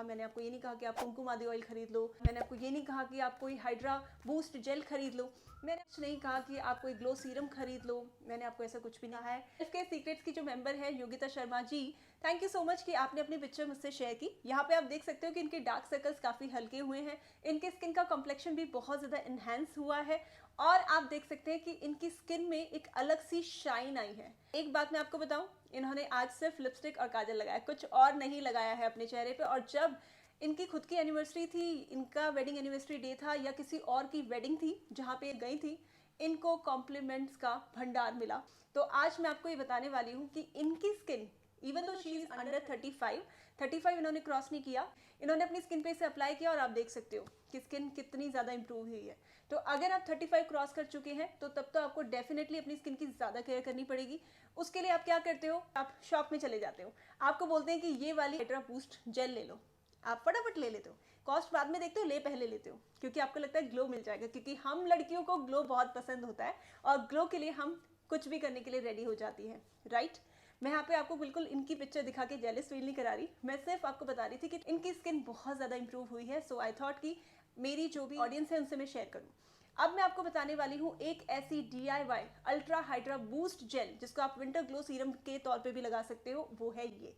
मैंने आपको ये नहीं कहा कि आप कुमकुम आदि ऑयल खरीद लो, मैंने आपको ये नहीं कहा कि आप कोई हाइड्रा बूस्ट जेल खरीद लो, मैंने कुछ नहीं कहा कि आप कोई ग्लो सीरम खरीद लो, मैंने आपको ऐसा कुछ भी नहीं कहा है। इसके सीक्रेट्स की जो मेंबर है Yogita Sharma ji, thank you so much कि आपने अपनी पिक्चर मुझसे शेयर की। यहाँ पे आप देख सकते हो कि इनके डार्क सर्कल्स काफ़ी हल्के हुए हैं, इनके स्किन का कॉम्प्लेक्शन भी बहुत ज़्यादा इन्हेंस हुआ है और आप देख सकते हैं कि इनकी स्किन में एक अलग सी शाइन आई है। एक बात मैं आपको बताऊं, इन्होंने आज सिर्फ लिपस्टिक और काजल लगाया, कुछ और नहीं लगाया है अपने चेहरे पे। और जब इनकी खुद की एनिवर्सरी थी, इनका वेडिंग एनिवर्सरी डे था या किसी और की वेडिंग थी जहाँ पे गई थी, इनको कॉम्प्लीमेंट्स का भंडार मिला। तो आज मैं आपको ये बताने वाली हूँ कि इनकी skin even though she is under 35 इन्होंने क्रॉस नहीं किया, इन्होंने अपनी स्किन पे इसे अप्लाई किया और आप देख सकते हो कि स्किन कितनी ज़्यादा इंप्रूव हुई है। तो अगर आप 35 क्रॉस कर चुके हैं तो तब तो आपको डेफिनेटली अपनी स्किन की ज़्यादा केयर करनी पड़ेगी। उसके लिए आप क्या करते हो, आप शॉप में चले जाते हो, आपको बोलते हैं कि ये वाली हाइड्रा बूस्ट जेल ले लो, आप फटाफट ले लेते हो, कॉस्ट बाद में देखते हो, ले पहले लेते हो, क्योंकि आपको लगता है ग्लो मिल जाएगा, क्योंकि हम लड़कियों को ग्लो बहुत पसंद होता है और ग्लो के लिए हम कुछ भी करने के लिए रेडी हो जाती है, राइट। मैं यहाँ पे आपको बिल्कुल इनकी पिक्चर दिखा के जेलस फील नहीं करा रही, मैं सिर्फ आपको बता रही थी कि इनकी स्किन बहुत ज़्यादा इंप्रूव हुई है। सो आई थॉट कि मेरी जो भी ऑडियंस है उनसे मैं शेयर करूँ। अब मैं आपको बताने वाली हूँ एक ऐसी DIY ultra hydra boost gel जिसको आप विंटर ग्लो सीरम के तौर पे भी लगा सकते हो, वो है ये।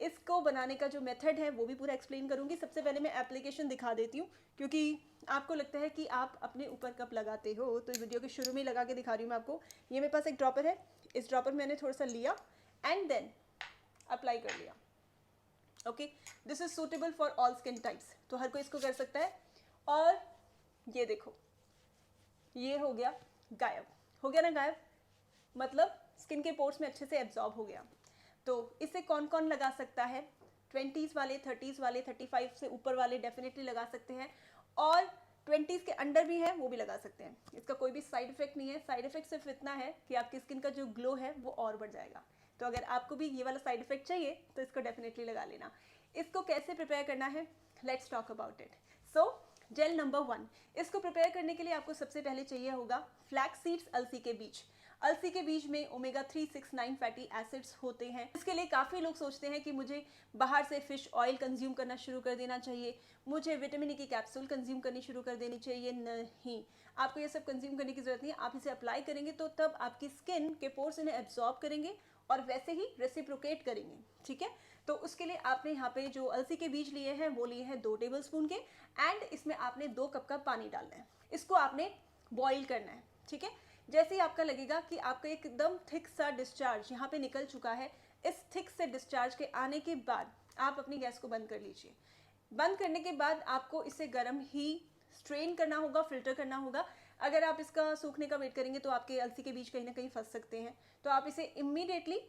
इसको बनाने का जो मेथड है वो भी पूरा एक्सप्लेन करूंगी। सबसे पहले मैं एप्लीकेशन दिखा देती हूँ, क्योंकि आपको लगता है कि आप अपने ऊपर कब लगाते हो, तो वीडियो के शुरू में लगा के दिखा रही हूँ मैं आपको। ये मेरे पास एक ड्रॉपर है, इस ड्रॉपर मैंने थोड़ा सा लिया एंड देन अप्लाई कर लिया। Okay, this is suitable for all skin types, तो हर कोई इसको कर सकता है। और ये देखो, ये हो गया गायब, हो गया ना गायब, मतलब स्किन के पोर्स में अच्छे से एब्जॉर्ब हो गया। तो इसे कौन कौन लगा सकता है, 20s वाले, 30s वाले, 35 से ऊपर वाले डेफिनेटली लगा सकते हैं, और 20s के अंडर भी है वो भी लगा सकते हैं। इसका कोई भी साइड इफेक्ट नहीं है, साइड इफेक्ट सिर्फ इतना है कि आपकी स्किन का जो ग्लो है वो और बढ़ जाएगा। तो अगर आपको भी ये वाला साइड इफेक्ट चाहिए तो इसको डेफिनेटली लगा लेना। इसको कैसे प्रिपेयर करना है, let's talk about it. So gel number 1, इसको प्रिपेयर करने के लिए आपको सबसे पहले चाहिए होगा फ्लैक्स सीड्स, अलसी के बीज। अलसी के बीज में ओमेगा 369 फैटी एसिड्स होते हैं। इसके लिए काफ़ी लोग सोचते हैं कि मुझे बाहर से फिश ऑयल कंज्यूम करना शुरू कर देना चाहिए, मुझे विटामिन ई की कैप्सूल कंज्यूम करनी शुरू कर देनी चाहिए। नहीं, आपको ये सब कंज्यूम करने की जरूरत नहीं है। आप इसे अप्लाई करेंगे तो तब आपकी स्किन के पोर्स इन्हें एब्जॉर्ब करेंगे और वैसे ही रेसिप्रोकेट करेंगे, ठीक है। तो उसके लिए आपने यहाँ पे जो अलसी के बीज लिए हैं वो लिए हैं 2 टेबल स्पून के, एंड इसमें आपने 2 कप का पानी डालना है। इसको आपने बॉईल करना है, ठीक है। जैसे ही आपका लगेगा कि आपका एकदम थिक सा डिस्चार्ज यहाँ पे निकल चुका है, इस थिक से डिस्चार्ज के आने के बाद आप अपनी गैस को बंद कर लीजिए। बंद करने के बाद आपको इसे गर्म ही स्ट्रेन करना होगा, फिल्टर करना होगा। अगर आप इसका सूखने का वेट करेंगे तो आपके अलसी के बीज कहीं ना कहीं फंस सकते हैं, तो आप इसे इमीडिएटली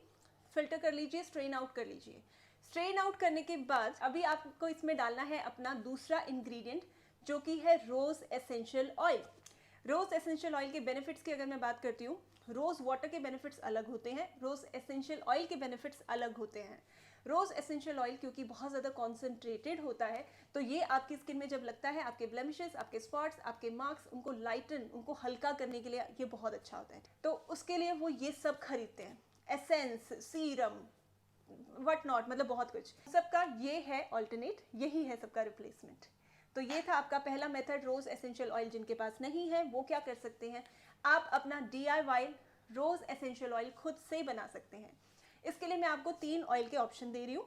फिल्टर कर लीजिए, स्ट्रेन आउट कर लीजिए। स्ट्रेन आउट करने के बाद अभी आपको इसमें डालना है अपना दूसरा इंग्रेडिएंट, जो कि है रोज एसेंशियल ऑयल। रोज एसेंशियल ऑयल के बेनिफिट्स की अगर मैं बात करती हूँ, रोज वाटर के बेनिफिट्स अलग होते हैं, रोज एसेंशियल ऑयल के बेनिफिट्स अलग होते हैं। रोज एसेंशियल ऑयल क्योंकि बहुत ज़्यादा कॉन्सेंट्रेटेड होता है, तो ये आपकी स्किन में जब लगता है, आपके ब्लेमिशेस, आपके स्पॉट्स, आपके मार्क्स, उनको लाइटन, उनको हल्का करने के लिए ये बहुत अच्छा होता है। तो उसके लिए वो ये सब खरीदते हैं, एसेंस, सीरम, वट नॉट, मतलब बहुत कुछ। सबका ये है ऑल्टरनेट, यही है सबका रिप्लेसमेंट। तो ये था आपका पहला मेथड, रोज एसेंशियल ऑयल। जिनके पास नहीं है वो क्या कर सकते हैं, आप अपना DIY रोज एसेंशियल ऑयल खुद से बना सकते हैं। इसके लिए मैं आपको 3 ऑयल के ऑप्शन दे रही हूँ।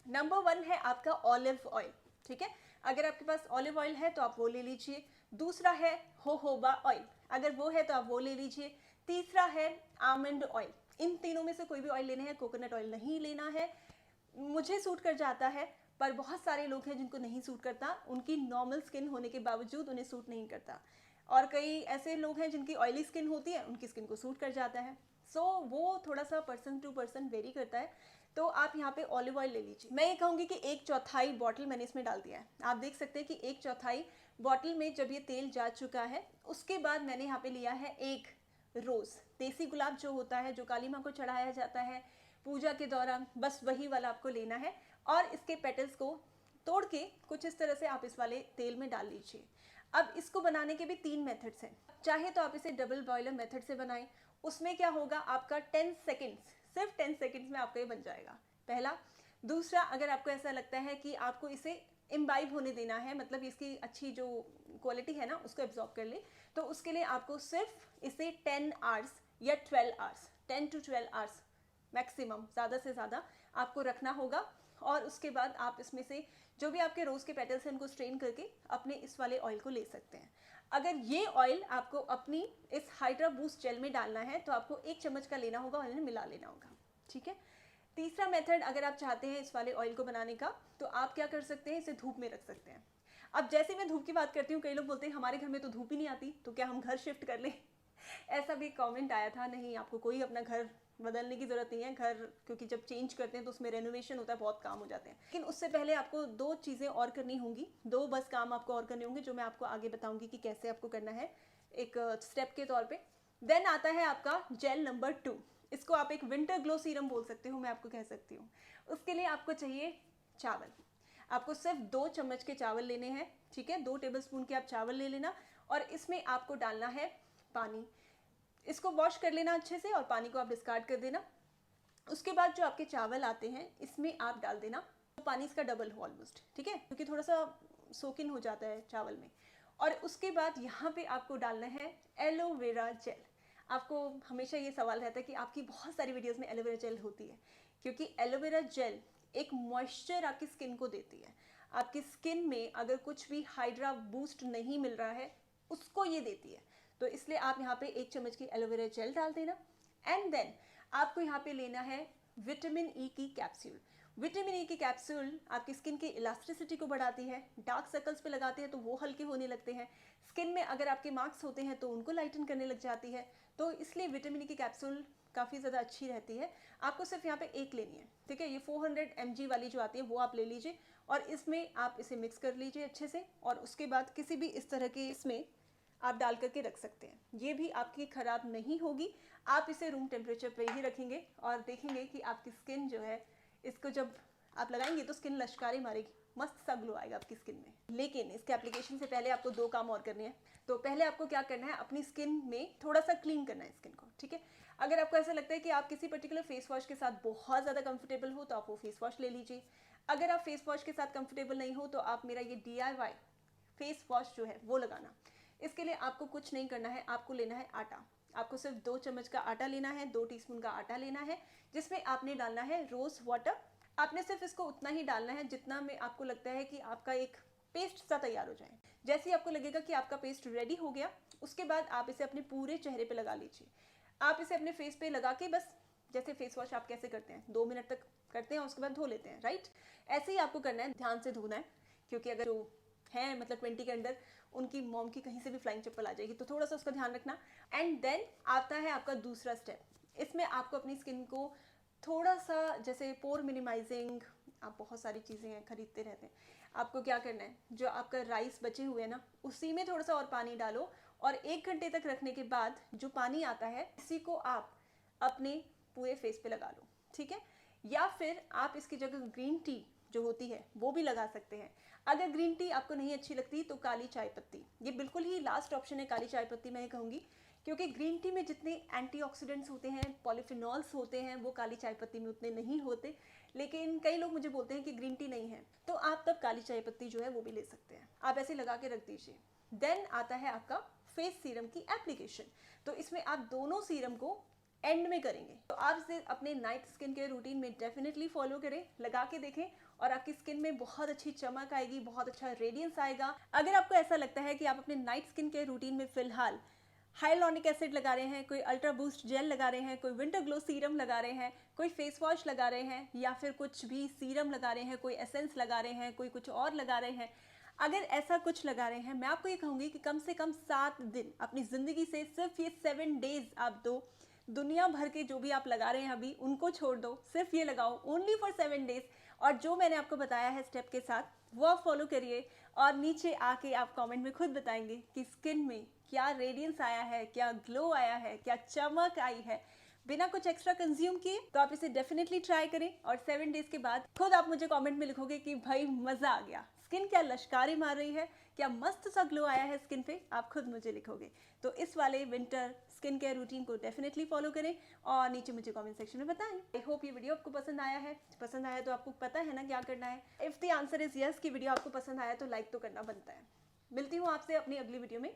नंबर 1 है आपका ऑलिव ऑयल, ठीक है। अगर आपके पास ऑलिव ऑयल है तो आप वो ले लीजिए। दूसरा है होहोबा ऑयल, अगर वो है तो आप वो ले लीजिए। तीसरा है आमंड ऑयल। इन तीनों में से कोई भी ऑयल लेना है, कोकोनट ऑयल नहीं लेना है। मुझे सूट कर जाता है, पर बहुत सारे लोग हैं जिनको नहीं सूट करता, उनकी नॉर्मल स्किन होने के बावजूद उन्हें सूट नहीं करता। और कई ऐसे लोग हैं जिनकी ऑयली स्किन होती है, उनकी स्किन को सूट कर जाता है। सो वो थोड़ा सा पर्सन टू पर्सन वेरी करता है। तो आप यहाँ पे ऑलिव ऑयल ले लीजिए। मैं ये कहूँगी कि 1/4 बॉटल मैंने इसमें डाल दिया है। आप देख सकते हैं कि 1/4 बॉटल में जब ये तेल जा चुका है, उसके बाद मैंने यहाँ पे लिया है एक रोज़, देसी गुलाब जो होता है, जो काली माँ को चढ़ाया जाता है पूजा के दौरान, बस वही वाला आपको लेना है। और इसके पेटल्स को तोड़ के कुछ इस तरह से आप इस वाले तेल में डाल लीजिए। अब इसको बनाने के भी 3 मेथड्स हैं। चाहे तो आप इसे डबल बॉयलर मेथड से बनाएं, उसमें क्या होगा, आपका 10 सेकेंड्स, सिर्फ 10 सेकेंड्स में आपका ये बन जाएगा। पहला, दूसरा, अगर आपको ऐसा लगता है कि आपको इसे इम्बाइब होने देना है, मतलब इसकी अच्छी जो क्वालिटी है ना उसको एब्जॉर्ब कर ले, तो उसके लिए आपको सिर्फ इसे 10 आवर्स या 12 आवर्स, 10 to 12 आवर्स मैक्सिमम, ज़्यादा से ज़्यादा आपको रखना होगा। और उसके बाद आप इसमें से जो भी आपके रोज़ के पेटल्स हैं उनको स्ट्रेन करके अपने इस वाले ऑयल को ले सकते हैं। अगर ये ऑयल आपको अपनी इस हाइड्रा बूस्ट जेल में डालना है तो आपको 1 चम्मच का लेना होगा और इन्हें मिला लेना होगा, ठीक है। तीसरा मेथड, अगर आप चाहते हैं इस वाले ऑयल को बनाने का, तो आप क्या कर सकते हैं, इसे धूप में रख सकते हैं। अब जैसे मैं धूप की बात करती हूँ, कई लोग बोलते हैं हमारे घर में तो धूप ही नहीं आती, तो क्या हम घर शिफ्ट कर लें? ऐसा भी कमेंट आया था। नहीं, आपको कोई अपना घर बदलने की ज़रूरत नहीं है। घर क्योंकि जब चेंज करते हैं तो उसमें रेनोवेशन होता है, बहुत काम हो जाते हैं। लेकिन उससे पहले आपको 2 चीज़ें और करनी होंगी, 2 बस काम आपको और करने होंगे, जो मैं आपको आगे बताऊंगी कि कैसे आपको करना है एक स्टेप के तौर पे। देन आता है आपका जेल नंबर 2। इसको आप एक विंटर ग्लो सीरम बोल सकते हो, मैं आपको कह सकती हूँ। उसके लिए आपको चाहिए चावल। आपको सिर्फ 2 चम्मच के चावल लेने हैं, ठीक है। 2 टेबलस्पून के आप चावल ले लेना और इसमें आपको डालना है पानी। इसको वॉश कर लेना अच्छे से और पानी को आप डिस्कार्ड कर देना। उसके बाद जो आपके चावल आते हैं इसमें आप डाल देना तो पानी इसका डबल हो ऑलमोस्ट, ठीक है, क्योंकि थोड़ा सा सोकिन हो जाता है चावल में। और उसके बाद यहाँ पे आपको डालना है एलोवेरा जेल। आपको हमेशा ये सवाल रहता है कि आपकी बहुत सारी वीडियोस में एलोवेरा जेल होती है, क्योंकि एलोवेरा जेल एक मॉइस्चर आपकी स्किन को देती है। आपकी स्किन में अगर कुछ भी हाइड्रा बूस्ट नहीं मिल रहा है उसको ये देती है। तो इसलिए आप यहाँ पे 1 चम्मच की एलोवेरा जेल डाल देना। एंड देन आपको यहाँ पे लेना है विटामिन ई की कैप्सूल। विटामिन ई की कैप्सूल आपकी स्किन की इलास्टिसिटी को बढ़ाती है। डार्क सर्कल्स पे लगाते हैं तो वो हल्के होने लगते हैं। स्किन में अगर आपके मार्क्स होते हैं तो उनको लाइटन करने लग जाती है। तो इसलिए विटामिन ई की कैप्सूल काफ़ी ज़्यादा अच्छी रहती है। आपको सिर्फ यहाँ पे 1 लेनी है, ठीक है। ये 400 mg वाली जो आती है वो आप ले लीजिए और इसमें आप इसे मिक्स कर लीजिए अच्छे से। और उसके बाद किसी भी इस तरह के इसमें आप डाल करके रख सकते हैं। ये भी आपकी ख़राब नहीं होगी। आप इसे रूम टेम्परेचर पे ही रखेंगे और देखेंगे कि आपकी स्किन जो है, इसको जब आप लगाएंगे तो स्किन लश्कारे मारेगी, मस्त सा ग्लो आएगा आपकी स्किन में। लेकिन इसके एप्लीकेशन से पहले आपको 2 काम और करने हैं। तो पहले आपको क्या करना है, अपनी स्किन में थोड़ा सा क्लीन करना है स्किन को, ठीक है। अगर आपको ऐसा लगता है कि आप किसी पर्टिकुलर फेस वॉश के साथ बहुत ज़्यादा कंफर्टेबल हो तो आप वो फेस वॉश ले लीजिए। अगर आप फेस वॉश के साथ कंफर्टेबल नहीं हो तो आप मेरा ये DIY फेस वॉश जो है वो लगाना। इसके लिए आपको कुछ नहीं करना है, आपको लेना है आटा। आपको सिर्फ 2 चम्मच का आटा लेना है, 2 टीस्पून का आटा लेना है, जिसमें आपने डालना है रोज़ वाटर। आपने सिर्फ इसको उतना ही डालना है जितना में आपको लगता है कि आपका एक पेस्ट सा तैयार हो जाए। जैसे ही आपको लगेगा कि आपका पेस्ट रेडी हो गया, उसके बाद आप इसे अपने पूरे चेहरे पे लगा लीजिए। आप इसे अपने फेस पे लगा के बस, जैसे फेस वॉश आप कैसे करते हैं, 2 मिनट तक करते हैं उसके बाद धो लेते हैं, राइट। ऐसे ही आपको करना है, ध्यान से धोना है, क्योंकि अगर जो है मतलब 20 के अंदर उनकी मॉम की कहीं से भी फ्लाइंग चप्पल आ जाएगी, तो थोड़ा सा उसका ध्यान रखना। एंड देन आता है आपका दूसरा स्टेप। इसमें आपको अपनी स्किन को थोड़ा सा, जैसे पोर मिनिमाइजिंग, आप बहुत सारी चीज़ें खरीदते रहते हैं, आपको क्या करना है, जो आपका राइस बचे हुए हैं ना, उसी में थोड़ा सा और पानी डालो और 1 घंटे तक रखने के बाद जो पानी आता है इसी को आप अपने पूरे फेस पे लगा लो, ठीक है। या फिर आप इसकी जगह ग्रीन टी जो होती है वो भी लगा सकते हैं। अगर ग्रीन टी आपको नहीं अच्छी लगती तो काली चाय पत्ती, ये बिल्कुल ही लास्ट ऑप्शन है काली चाय पत्ती, मैं कहूँगी, क्योंकि ग्रीन टी में जितने एंटीऑक्सीडेंट्स होते हैं, पॉलीफिनॉल्स होते हैं, वो काली चाय पत्ती में उतने नहीं होते। लेकिन कई लोग मुझे बोलते हैं कि ग्रीन टी नहीं है, तो आप तब काली चाय पत्ती जो है वो भी ले सकते हैं। आप ऐसे लगा के रख दीजिए। देन आता है आपका फेस सीरम की एप्लीकेशन। तो इसमें आप दोनों सीरम को एंड में करेंगे, तो आप इसे अपने नाइट स्किन केयर रूटीन में डेफिनेटली फॉलो करें, लगा के देखें और आपकी स्किन में बहुत अच्छी चमक आएगी, बहुत अच्छा रेडियंस आएगा। अगर आपको ऐसा लगता है कि आप अपने नाइट स्किन केयर रूटीन में फिलहाल हाइलोनिक एसिड लगा रहे हैं, कोई अल्ट्रा बूस्ट जेल लगा रहे हैं, कोई विंटर ग्लो सीरम लगा रहे हैं, कोई फेस वॉश लगा रहे हैं, या फिर कुछ भी सीरम लगा रहे हैं, कोई एसेंस लगा रहे हैं, कोई कुछ और लगा रहे हैं, अगर ऐसा कुछ लगा रहे हैं, मैं आपको ये कहूँगी कि कम से कम 7 दिन अपनी ज़िंदगी से सिर्फ ये 7 डेज आप दो। दुनिया भर के जो भी आप लगा रहे हैं अभी उनको छोड़ दो, सिर्फ ये लगाओ, ओनली फॉर 7 डेज। और जो मैंने आपको बताया है स्टेप के साथ वो आप फॉलो करिए और नीचे आके आप कमेंट में खुद बताएंगे कि स्किन में क्या रेडियंस आया है, क्या ग्लो आया है, क्या चमक आई है बिना कुछ एक्स्ट्रा कंज्यूम किए। तो आप इसे डेफिनेटली ट्राई करें और 7 डेज के बाद खुद आप मुझे कमेंट में लिखोगे कि भाई मज़ा आ गया, स्किन क्या लश्कारे मार रही है, क्या मस्त सा ग्लो आया है स्किन पे, आप खुद मुझे लिखोगे। तो इस वाले विंटर स्किन केयर रूटीन को डेफिनेटली फॉलो करें और नीचे मुझे कमेंट सेक्शन में बताएं। आई होप ये वीडियो आपको पसंद आया है। पसंद आया तो आपको पता है ना क्या करना है। If the answer is yes कि वीडियो आपको पसंद आया तो लाइक तो करना बनता है। मिलती हूँ आपसे अपनी अगली वीडियो में।